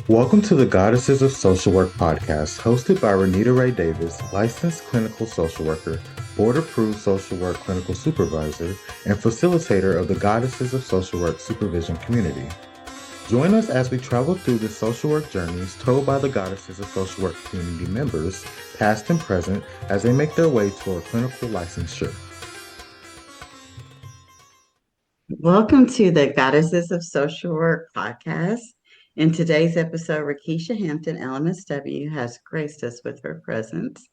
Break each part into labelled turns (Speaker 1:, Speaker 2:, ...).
Speaker 1: Welcome to the Goddesses of Social Work podcast, hosted by Renita Ray Davis, licensed clinical social worker, board-approved social work clinical supervisor, and facilitator of the Goddesses of Social Work supervision community. Join us as we travel through the social work journeys told by the Goddesses of Social Work community members, past and present, as they make their way toward clinical licensure.
Speaker 2: Welcome to the Goddesses of Social Work podcast. In today's episode, Rakeisha Hampton, LMSW, has graced us with her presence.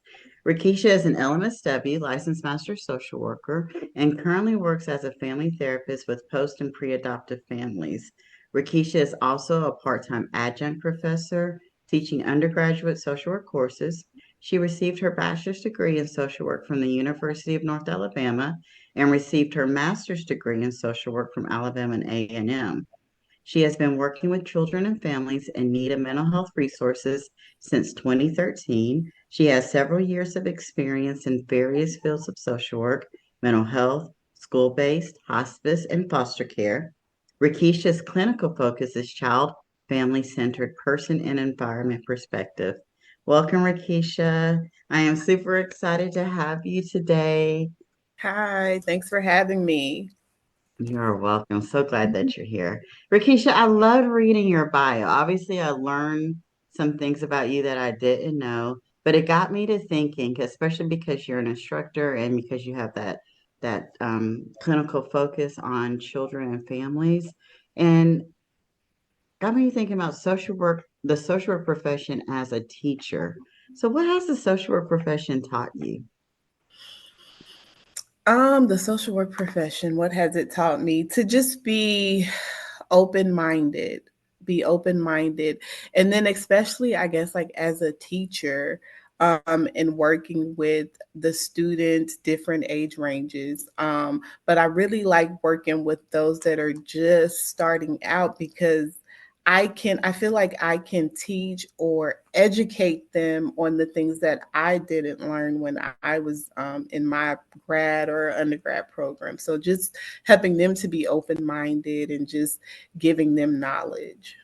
Speaker 2: Rakeisha is an LMSW licensed master social worker and currently works as a family therapist with post and pre-adoptive families. Rakeisha is also a part-time adjunct professor teaching undergraduate social work courses. She received her bachelor's degree in social work from the University of North Alabama and received her master's degree in social work from Alabama and A&M. She has been working with children and families in need of mental health resources since 2013. She has several years of experience in various fields of social work, mental health, school-based, hospice, and foster care. Rakeisha's clinical focus is child, family-centered person and environment perspective. Welcome, Rakeisha. I am super excited to have you today.
Speaker 3: Hi, thanks for having me.
Speaker 2: You're welcome. So glad that you're here. Rakeisha, I loved reading your bio. Obviously, I learned some things about you that I didn't know, but it got me to thinking, especially because you're an instructor and because you have that clinical focus on children and families, and got me thinking about social work, the social work profession as a teacher. So, what has the social work profession taught you?
Speaker 3: The social work profession, what has it taught me? To just open-minded, be open-minded. And then especially, I guess, like as a teacher, and working with the students, different age ranges. But I really like working with those that are just starting out because I feel like I can teach or educate them on the things that I didn't learn when I was in my grad or undergrad program. So just helping them to be open minded and just giving them knowledge.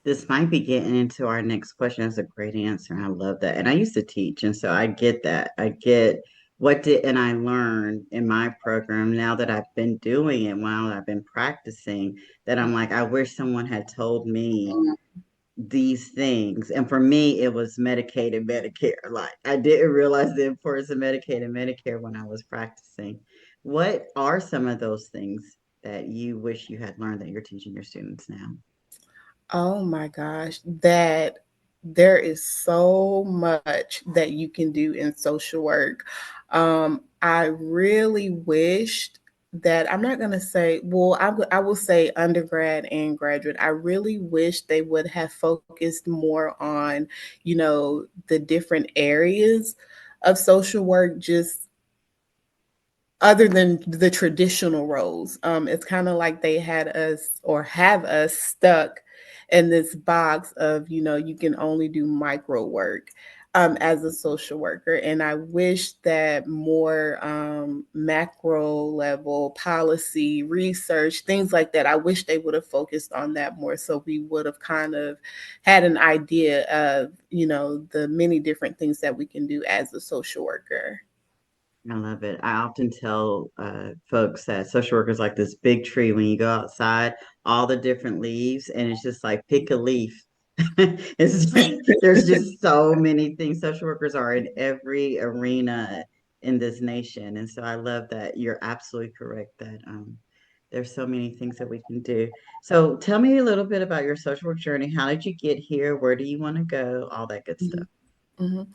Speaker 2: This might be getting into our next question. That's a great answer. I love that. And I used to teach, and so I get that. I get what did and I learned in my program now that I've been doing it while I've been practicing, that I'm like, I wish someone had told me these things. And for me, it was Medicaid and Medicare. Like I didn't realize the importance of Medicaid and Medicare when I was practicing. What are some of those things that you wish you had learned that you're teaching your students now?
Speaker 3: Oh my gosh, that there is so much that you can do in social work. I really wished that I'm not going to say, well, I will say undergrad and graduate. I really wish they would have focused more on, the different areas of social work, just other than the traditional roles. It's kind of like they had us or have us stuck in this box of, you can only do micro work as a social worker. And I wish that more macro level policy, research, things like that, I wish they would have focused on that more so we would have kind of had an idea of, the many different things that we can do as a social worker.
Speaker 2: I love it. I often tell folks that social work is like this big tree. When you go outside, all the different leaves, and it's just like pick a leaf. There's just so many things. Social workers are in every arena in this nation, and so I love that. You're absolutely correct that there's so many things that we can do. So tell me a little bit about your social work journey. How did you get here? Where do you want to go? All that good stuff.
Speaker 3: Mhm. Mhm.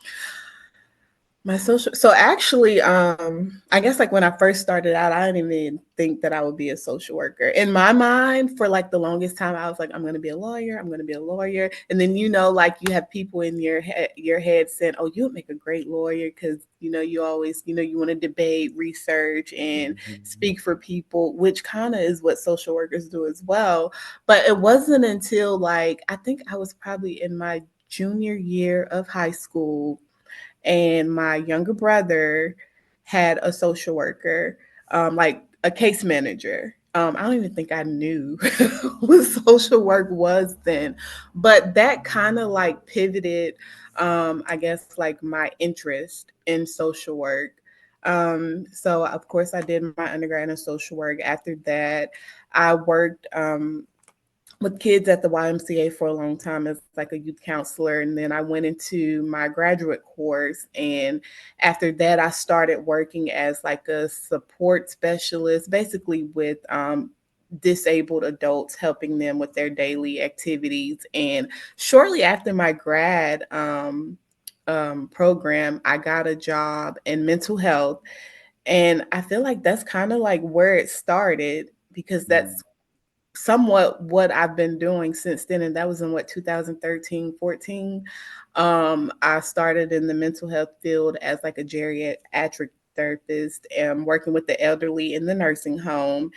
Speaker 3: My social so actually, I guess like when I first started out, I didn't even think that I would be a social worker. In my mind, for like the longest time, I was like, I'm gonna be a lawyer, I'm gonna be a lawyer. And then like you have people in your head saying, oh, you would make a great lawyer because you always, you want to debate, research, and
Speaker 2: Mhm.
Speaker 3: speak for people, which kind of is what social workers do as well. But it wasn't until like I think I was probably in my junior year of high school and my younger brother had a social worker, like a case manager. I don't even think I knew what social work was then, but that kind of like pivoted, I guess, like my interest in social work. So, of course, I did my undergrad in social work. After that, I worked with kids at the YMCA for a long time as like a youth counselor. And then I went into my graduate course. And after that, I started working as like a support specialist, basically with disabled adults, helping them with their daily activities. And shortly after my grad program, I got a job in mental health. And I feel like that's kind of like where it started because
Speaker 1: Mm.
Speaker 3: that's somewhat what I've been doing since then. And that was in what, 2013, 14. I started in the mental health field as like a geriatric therapist and working with the elderly in the nursing home.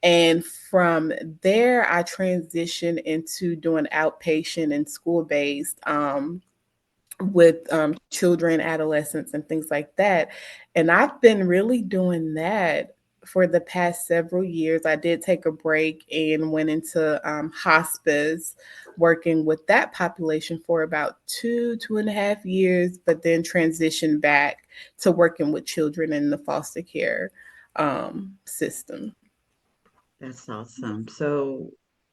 Speaker 3: And from there, I transitioned into doing outpatient and school based with children, adolescents, and things like that. And I've been really doing that for the past several years. I did take a break and went into hospice, working with that population for about 2.5 years, but then transitioned back to working with children in the foster care system.
Speaker 2: That's awesome. So,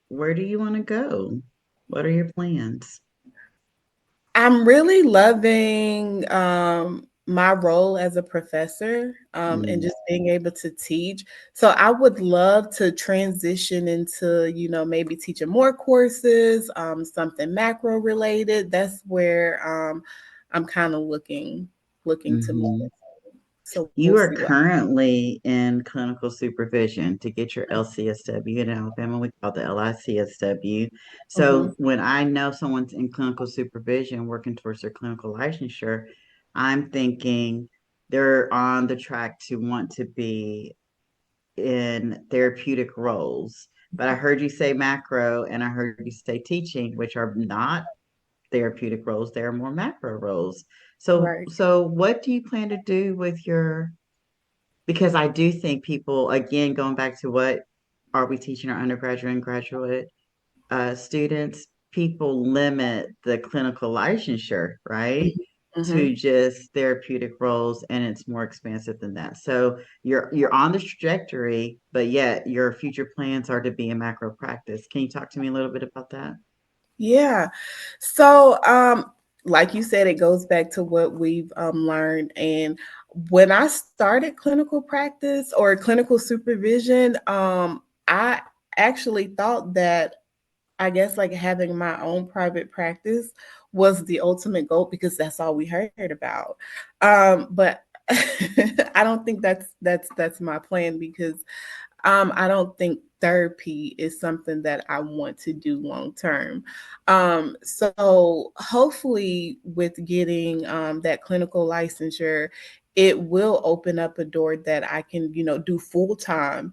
Speaker 2: where do you want to go? What are your plans?
Speaker 3: I'm really loving my role as a professor and
Speaker 2: Mm,
Speaker 3: just being able to teach. So I would love to transition into, maybe teaching more courses, something macro related. That's where I'm kind of looking to move.
Speaker 2: mhm.
Speaker 3: So we'll
Speaker 2: You are
Speaker 3: see what.
Speaker 2: currently in clinical supervision to get your LCSW. In Alabama, we call it the LICSW.
Speaker 3: Hmm.
Speaker 2: So when I know someone's in clinical supervision working towards their clinical licensure, I'm thinking they're on the track to want to be in therapeutic roles. But I heard you say macro and I heard you say teaching, which are not therapeutic roles, they are more macro roles. So
Speaker 3: Right.
Speaker 2: so what do you plan to do with your, because I do think people, again, going back to what are we teaching our undergraduate and graduate students, people limit the clinical licensure, right,
Speaker 3: Hmm.
Speaker 2: to just therapeutic roles, and it's more expansive than that. So you're on this trajectory, but yet your future plans are to be in macro practice. Can you talk to me a little bit about that?
Speaker 3: Yeah. So, like you said, it goes back to what we've learned. And when I started clinical practice or clinical supervision, I actually thought that I guess like having my own private practice was the ultimate goal because that's all we heard about. But I don't think that's my plan because I don't think therapy is something that I want to do long term. So hopefully, with getting that clinical licensure, it will open up a door that I can, do full time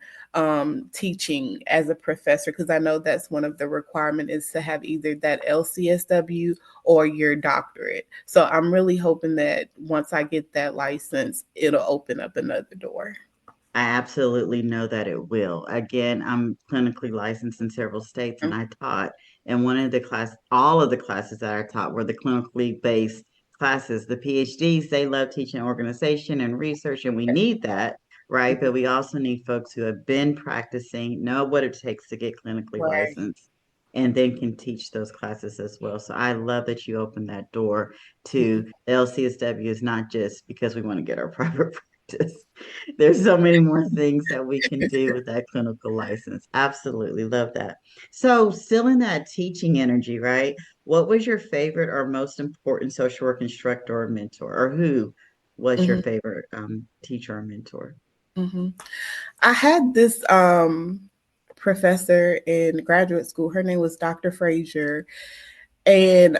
Speaker 3: teaching as a professor because I know that's one of the requirement is to have either that LCSW or your doctorate. So I'm really hoping that once I get that license, it'll open up another door.
Speaker 2: I absolutely know that it will. Again, I'm clinically licensed in several states and I taught, and one of the class, all of the classes that I taught were the clinically based classes. The PhDs, they love teaching organization and research, and we need that, right? But we also need folks who have been practicing, know what it takes to get clinically
Speaker 3: Right.
Speaker 2: licensed, and then can teach those classes as well. So I love that you opened that door
Speaker 3: Mhm.
Speaker 2: to LCSW is not just because we want to get our private practice. There's so many more things that we can do with that clinical license. Absolutely love that. So, still in that teaching energy, right? What was your favorite or most important social work instructor or mentor, or who was your
Speaker 3: Mhm.
Speaker 2: favorite teacher or mentor?
Speaker 3: Mhm. I had this professor in graduate school. Her name was Dr. Frazier, and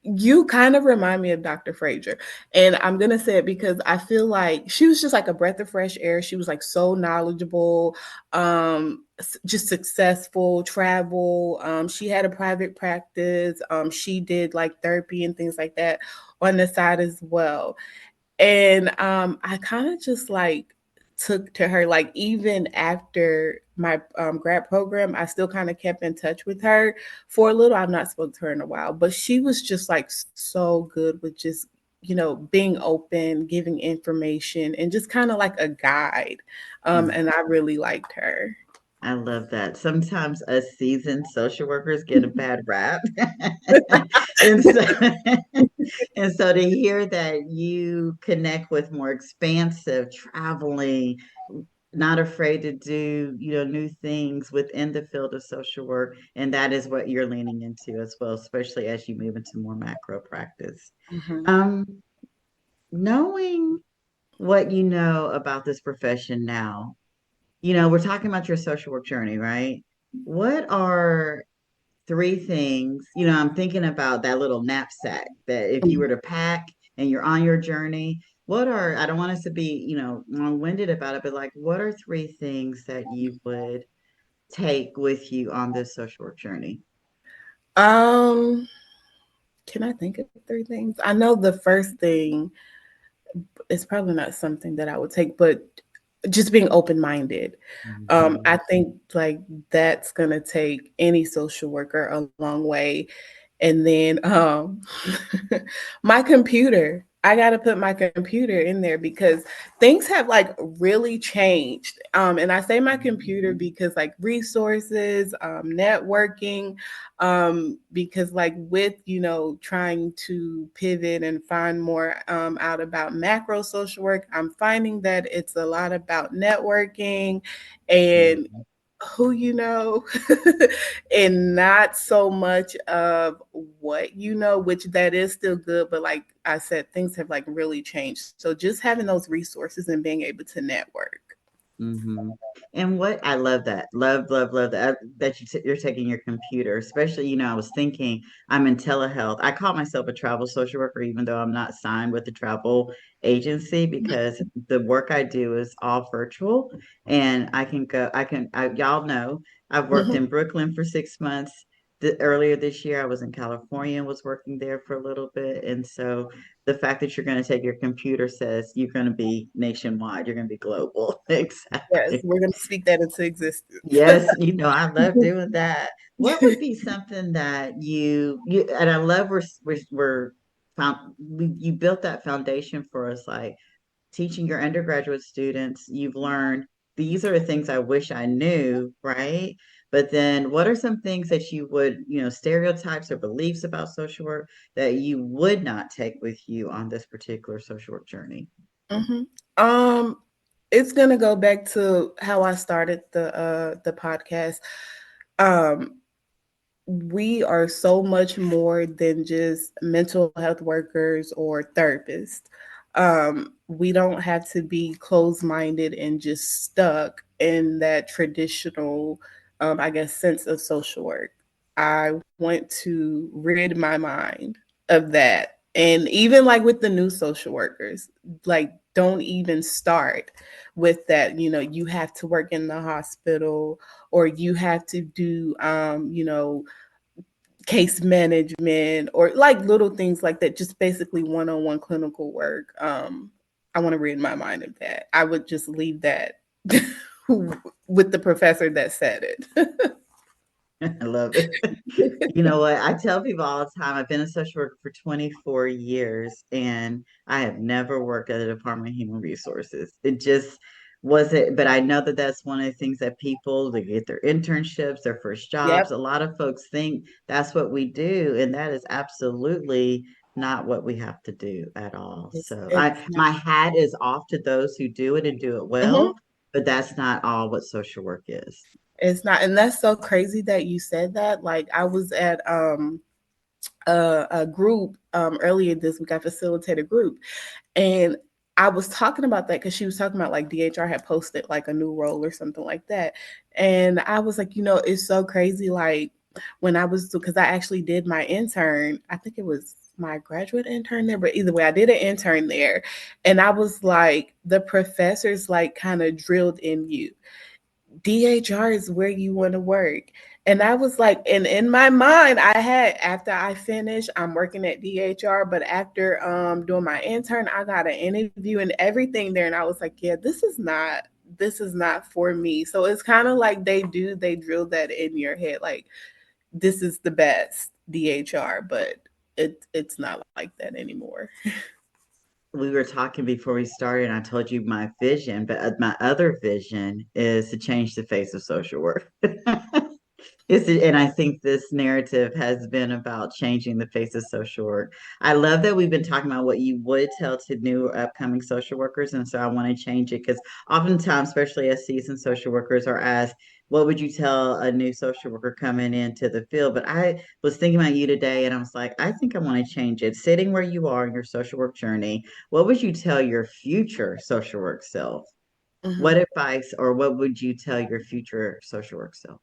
Speaker 3: you kind of remind me of Dr. Frazier. And I'm going to say it because I feel like she was just like a breath of fresh air. She was like so knowledgeable, just successful, travel. She had a private practice. She did like therapy and things like that on the side as well. And I kind of just like took to her. Like even after my grad program, I still kind of kept in touch with her for a little. I've not spoken to her in a while, but she was just like so good with just, being open, giving information, and just kind of like a guide. And I really liked her.
Speaker 2: I love that. Sometimes us seasoned social workers get a bad rap. And so, and so to hear that you connect with more expansive, traveling, not afraid to do, new things within the field of social work, and that is what you're leaning into as well, especially as you move into more macro practice.
Speaker 3: Mhm.
Speaker 2: Um, Knowing what you know about this profession now, we're talking about your social work journey, right? What are three things, I'm thinking about that little knapsack that if you were to pack and you're on your journey, I don't want us to be, long-winded about it, but like, what are three things that you would take with you on this social work journey?
Speaker 3: Um, can I think of three things? I know the first thing is probably not something that I would take, but just being open minded. I think like that's gonna take any social worker a long way. And then my computer. I got to put my computer in there because things have like really changed. And I say my computer because like resources, networking, because like with, trying to pivot and find more out about macro social work, I'm finding that it's a lot about networking and who you know and not so much of what you know, which that is still good, but like I said, things have like really changed, so just having those resources and being able to network.
Speaker 2: Mm-hmm. And what I love that, love that you're taking your computer, especially, I was thinking I'm in telehealth. I call myself a travel social worker, even though I'm not signed with the travel agency, because the work I do is all virtual and I can go, y'all know, I've worked in Brooklyn for 6 months. Earlier this year, I was in California and was working there for a little bit. And so the fact that you're going to take your computer says you're going to be nationwide, you're going to be global.
Speaker 3: Yes,
Speaker 2: Exactly.
Speaker 3: we're going to speak that into existence.
Speaker 2: Yes, I love doing that. What would be something that and I love you built that foundation for us, like teaching your undergraduate students, you've learned these are the things I wish I knew, right? But then what are some things that you would, stereotypes or beliefs about social work that you would not take with you on this particular social work journey?
Speaker 3: hmm um it's going to go back to how I started the podcast. um we are so much more than just mental health workers or therapists. We don't have to be closed minded and just stuck in that traditional, I guess, sense of social work. I want to rid my mind of that. And even like with the new social workers, like don't even start with that. You have to work in the hospital or you have to do, case management or like little things like that, just basically one-on-one clinical work. I want to rid my mind of that. I would just leave that with the professor that said it.
Speaker 2: I love it. You know what? I tell people all the time, I've been a social worker for 24 years and I have never worked at a Department of Human Resources. It just wasn't, but I know that that's one of the things that people, they get their internships, their first
Speaker 3: Yep.
Speaker 2: jobs. A lot of folks think that's what we do, and that is absolutely not what we have to do at all. So
Speaker 3: It's not.
Speaker 2: my hat is off to those who do it and do it
Speaker 3: Mhm.
Speaker 2: well, but that's not all what social work is.
Speaker 3: It's not, and that's so crazy that you said that. Like I was at a group earlier this week. I facilitated a group, and I was talking about that because she was talking about like DHR had posted like a new role or something like that. And I was like, it's so crazy. Like when I was, because I actually did my intern, I think it was my graduate intern there, but either way, I did an intern there. And I was like, the professors like kind of drilled in you. DHR is where you want to work. And I was like, and in my mind, I had after I finished, I'm working at DHR, but after doing my intern, I got an interview and everything there. And I was like, yeah, this is not this is not for me. So it's kind of like they drill that in your head, like this is the best DHR, but it's not like that anymore.
Speaker 2: We were talking before we started, and I told you my vision, but my other vision is to change the face of social work. And I think this narrative has been about changing the face of social work. I love that we've been talking about what you would tell to new or upcoming social workers. And so I want to change it because oftentimes, especially as seasoned social workers, are asked, what would you tell a new social worker coming into the field? But I was thinking about you today and I was like, I think I want to change it. Sitting where you are in your social work journey, what would you tell your future social work self? What advice or what would you tell your future social work self?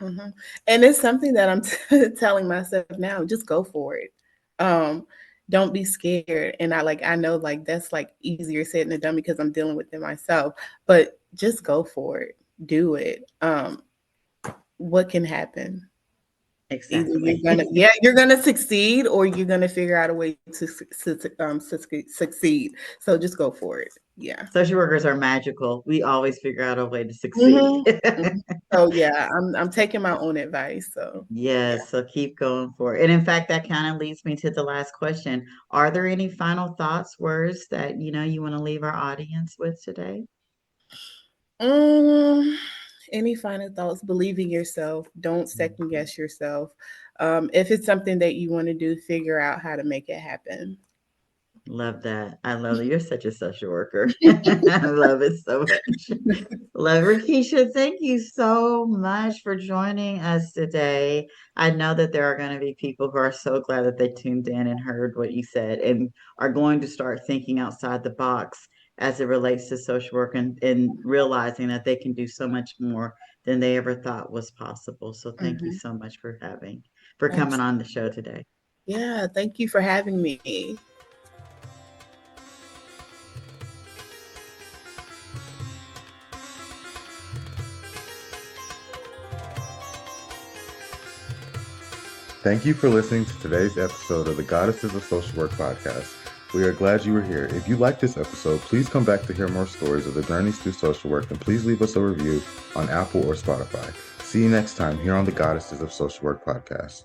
Speaker 3: Mm-hmm. And it's something that I'm telling myself now, just go for it. Don't be scared. And I know like that's like easier said than done because I'm dealing with it myself, but just go for it. Do it. What can happen?
Speaker 2: Exactly.
Speaker 3: You're gonna succeed, or you're gonna figure out a way to succeed. So just go for it. Yeah.
Speaker 2: Social workers are magical. We always figure out a way to succeed.
Speaker 3: So yeah, I'm taking my own advice. So
Speaker 2: Yes, so keep going for it. And in fact, that kind of leads me to the last question. Are there any final thoughts, words that you want to leave our audience with today?
Speaker 3: Any final thoughts? Believe in yourself. Don't second guess yourself. If it's something that you want to do, figure out how to make it happen.
Speaker 2: Love that. I love that. You're such a social worker. I love it so much. Love Rakeisha. Thank you so much for joining us today. I know that there are going to be people who are so glad that they tuned in and heard what you said and are going to start thinking outside the box as it relates to social work and realizing that they can do so much more than they ever thought was possible. So thank you so much for coming on the show today.
Speaker 3: Yeah, thank you for having me.
Speaker 1: Thank you for listening to today's episode of the Goddesses of Social Work podcast. We are glad you were here. If you like this episode, please come back to hear more stories of the journeys through social work, and please leave us a review on Apple or Spotify. See you next time here on the Goddesses of Social Work podcast.